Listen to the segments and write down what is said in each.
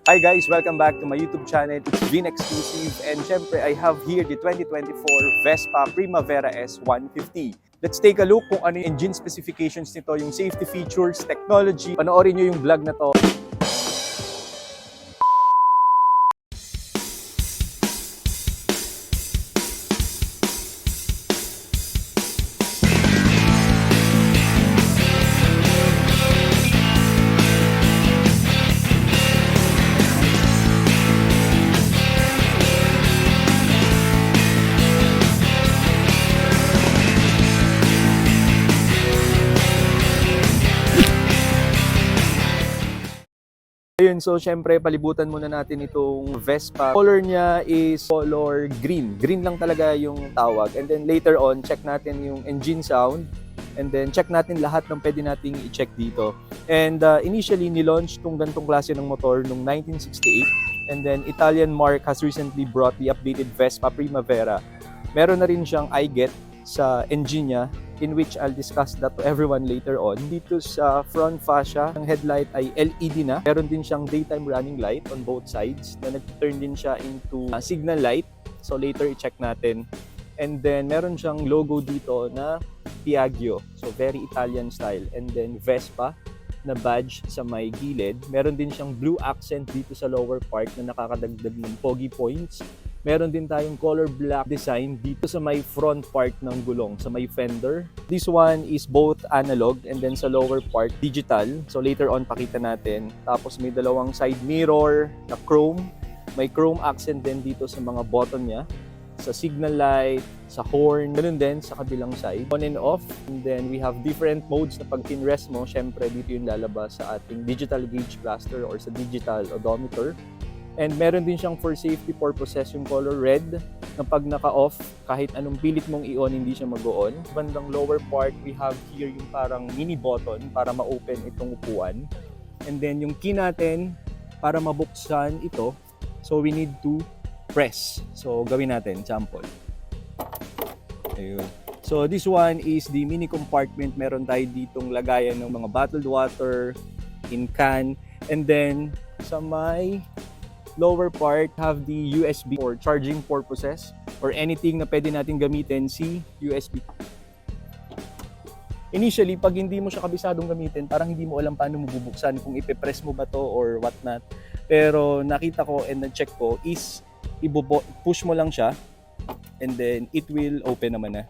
Hi guys, welcome back to my YouTube channel. It's Vin Exclusive and syempre I have here the 2024 Vespa Primavera S150. Let's take a look kung ano yung engine specifications nito, yung safety features, technology. Panoorin nyo yung vlog na to. Ayun, so syempre palibutan muna natin itong Vespa. Color niya is color green. Green lang talaga yung tawag. And then later on, check natin yung engine sound. And then check natin lahat ng pwede nating i-check dito. And initially, nilaunch tong gantong klase ng motor noong 1968. And then Italian Mark has recently brought the updated Vespa Primavera. Meron na rin siyang iGet sa engine niya, in which I'll discuss that to everyone later on. Dito sa front fascia, ang headlight ay LED na. Meron din siyang daytime running light on both sides na nag-turn din siya into signal light. So later i-check natin. And then meron siyang logo dito na Piaggio. So very Italian style. And then Vespa na badge sa may gilid. Meron din siyang blue accent dito sa lower part na nakakadagdag ng pogi points. Meron din tayong color black design dito sa may front part ng gulong, sa may fender. This one is both analog and then sa lower part, digital. So later on, pakita natin. Tapos may dalawang side mirror na chrome. May chrome accent din dito sa mga button niya. Sa signal light, sa horn, ganun din sa kabilang side. On and off. And then we have different modes na pag pinrest mo, syempre dito yung lalabas sa ating digital gauge cluster or sa digital odometer. And meron din siyang for safety purposes yung color red na pag naka-off, kahit anong pilit mong i-on, hindi siya mag-on. Bandang lower part, we have here yung parang mini button para ma-open itong upuan. And then yung key natin para mabuksan ito, so we need to press. So gawin natin, sample. Ayun. So this one is the mini compartment. Meron tayo ditong lagayan ng mga bottled water, in can, and then sa may lower part have the USB for charging purposes or anything na pwede natin gamitin si USB. Initially, pag hindi mo siya kabisadong gamitin, parang hindi mo alam paano mo bubuksan, kung ipe-press mo ba to or what not. Pero nakita ko and na-check ko is push mo lang siya and then it will open naman na.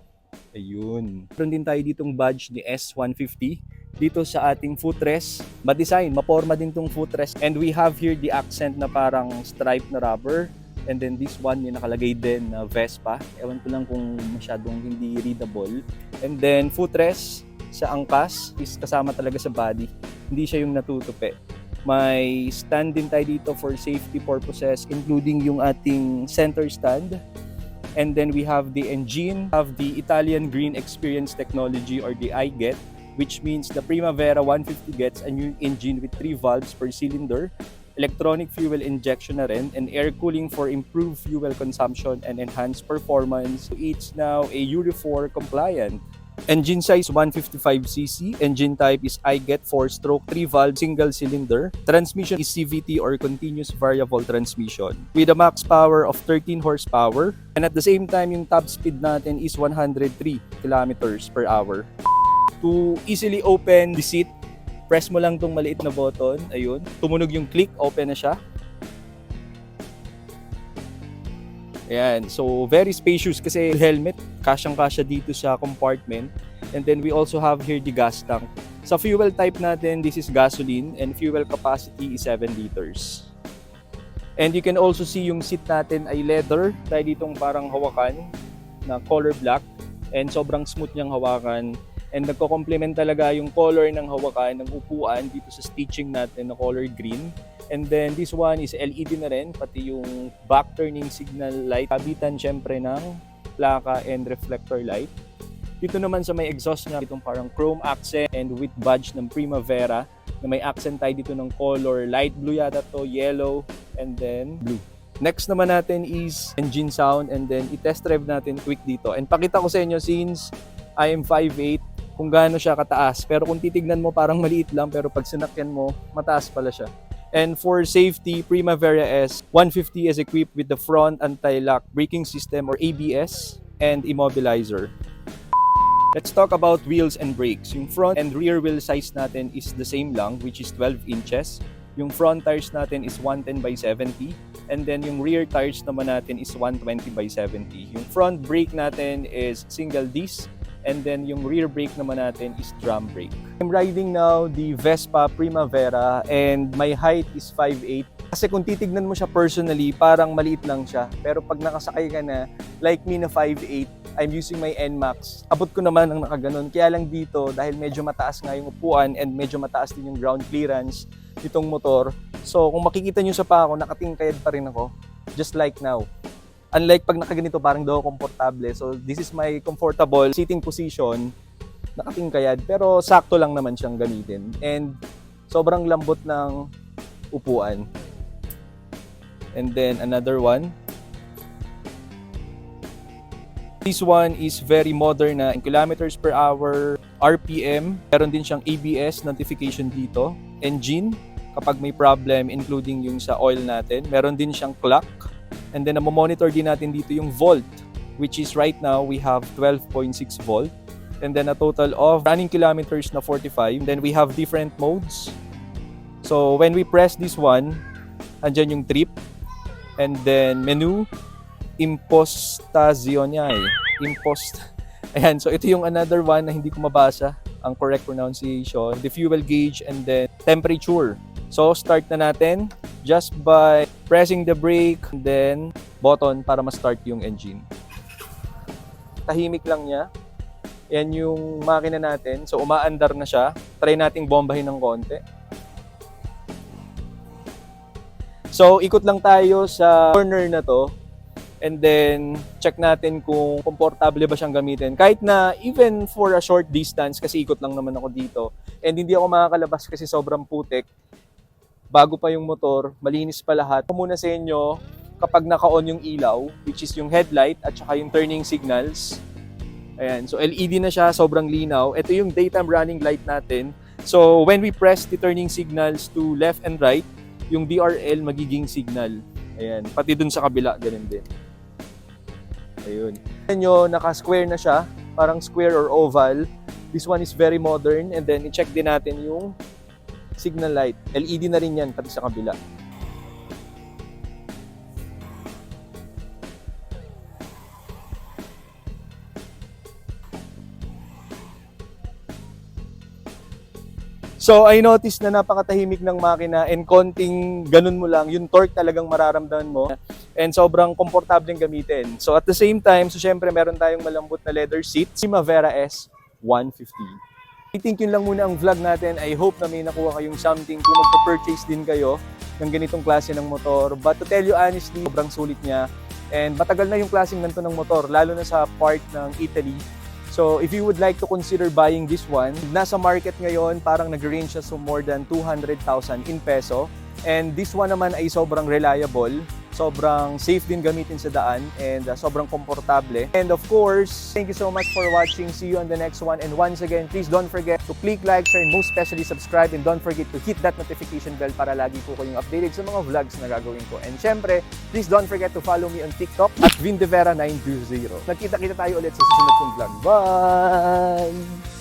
Ayun. Meron din tayo ditong badge ni S150 dito sa ating footrest. Ma-design, maporma din tong footrest. And we have here the accent na parang stripe na rubber. And then this one, yung nakalagay din na Vespa. Ewan ko lang kung masyadong hindi readable. And then footrest sa angkas is kasama talaga sa body. Hindi siya yung natutupi. May stand din tayo dito for safety purposes, including yung ating center stand. And then we have the engine, have the Italian Green Experience Technology or the iGet, which means the Primavera 150 gets a new engine with 3 valves per cylinder, electronic fuel injection na rin, and air cooling for improved fuel consumption and enhanced performance. It's now a Euro 4 compliant. Engine size 155cc, engine type is iGet 4-stroke 3-valve single cylinder. Transmission is CVT or continuous variable transmission with a max power of 13 horsepower. And at the same time, yung top speed natin is 103 kilometers per hour. To easily open the seat, press mo lang tong maliit na button. Ayun. Tumunog yung click, open na siya. Ayan. So, very spacious kasi helmet, kasyang-kasya dito sa compartment. And then we also have here the gas tank. Sa fuel type natin, this is gasoline and fuel capacity is 7 liters. And you can also see yung seat natin ay leather. Tayo ditong parang hawakan na color black and sobrang smooth niyang hawakan. And nagko-complement talaga yung color ng hawakan ng upuan dito sa stitching natin na color green. And then this one is LED na rin, pati yung back turning signal light. Kabitan syempre ng plaka and reflector light. Dito naman sa may exhaust niya, itong parang chrome accent and with badge ng Primavera na may accent tayo dito ng color light blue yata to, yellow, and then blue. Next naman natin is engine sound and then i-test drive natin quick dito. And pakita ko sa inyo since I am 5'8", kung gaano siya kataas. Pero kung titignan mo parang maliit lang pero pag sinakyan mo, mataas pala siya. And for safety, Primavera S150 is equipped with the front anti-lock braking system or ABS and immobilizer. Let's talk about wheels and brakes. Yung front and rear wheel size natin is the same lang, which is 12 inches. Yung front tires natin is 110 by 70. And then yung rear tires naman natin is 120 by 70. Yung front brake natin is single disc. And then yung rear brake naman natin is drum brake. I'm riding now the Vespa Primavera and my height is 5'8". Kasi kung titignan mo siya personally, parang maliit lang siya. Pero pag nakasakay ka na, like me na 5'8", I'm using my NMAX. Abot ko naman ang nakaganon. Kaya lang dito, dahil medyo mataas nga yung upuan and medyo mataas din yung ground clearance nitong motor. So kung makikita nyo sa pako, nakatingkayad pa rin ako. Just like now. Unlike pag nakaganito, parang daw komportable. So this is my comfortable sitting position. Nakatingkayad. Pero sakto lang naman siyang gamitin. And sobrang lambot ng upuan. And then another one. This one is very modern na in kilometers per hour, RPM. Meron din siyang ABS notification dito. Engine, kapag may problem, including yung sa oil natin. Meron din siyang clock. And then, monitor din natin dito yung volt, which is right now, we have 12.6 volt. And then, a total of running kilometers na 45. And then, we have different modes. So, when we press this one, andyan yung trip. And then, menu. Impostazione niya eh. Ayan, so ito yung another one na hindi ko mabasa ang correct pronunciation. The fuel gauge and then temperature. So start na natin just by pressing the brake and then button para ma-start yung engine. Tahimik lang niya. Yan yung makina natin. So umaandar na siya. Try nating bombahin ng konti. So ikot lang tayo sa corner na to. And then, check natin kung komportable ba siyang gamitin. Kahit na, even for a short distance, kasi ikot lang naman ako dito, and hindi ako makakalabas kasi sobrang putik, bago pa yung motor, malinis pa lahat. Ako muna sa inyo, kapag naka-on yung ilaw, which is yung headlight, at saka yung turning signals. Ayan, so LED na siya, sobrang linaw. Ito yung daytime running light natin. So, when we press the turning signals to left and right, yung DRL magiging signal. Ayan, pati dun sa kabila, ganun din. Ayun. Tignan nyo, naka-square na siya. Parang square or oval. This one is very modern. And then, i-check din natin yung signal light. LED na rin yan, pati sa kabila. So, I noticed na napakatahimik ng makina and konting ganun mo lang, yung torque talagang mararamdaman mo and sobrang komportableng gamitin. So, at the same time, so syempre meron tayong malambot na leather seats, Primavera S150. I think yun lang muna ang vlog natin. I hope na may nakuha kayong something kung magpa-purchase din kayo ng ganitong klase ng motor. But to tell you honestly, sobrang sulit niya and matagal na yung klaseng ganito ng motor, lalo na sa part ng Italy. So, if you would like to consider buying this one, nasa market ngayon, parang nag-range siya so more than 200,000 in peso. And this one naman ay sobrang reliable, sobrang safe din gamitin sa daan, and sobrang komportable. And of course, thank you so much for watching. See you on the next one. And once again, please don't forget to click like, share, and most especially subscribe. And don't forget to hit that notification bell para lagi po kayong updated sa mga vlogs na gagawin ko. And syempre, please don't forget to follow me on TikTok at Vindevera920. Nagkita-kita tayo ulit sa susunod kong vlog. Bye!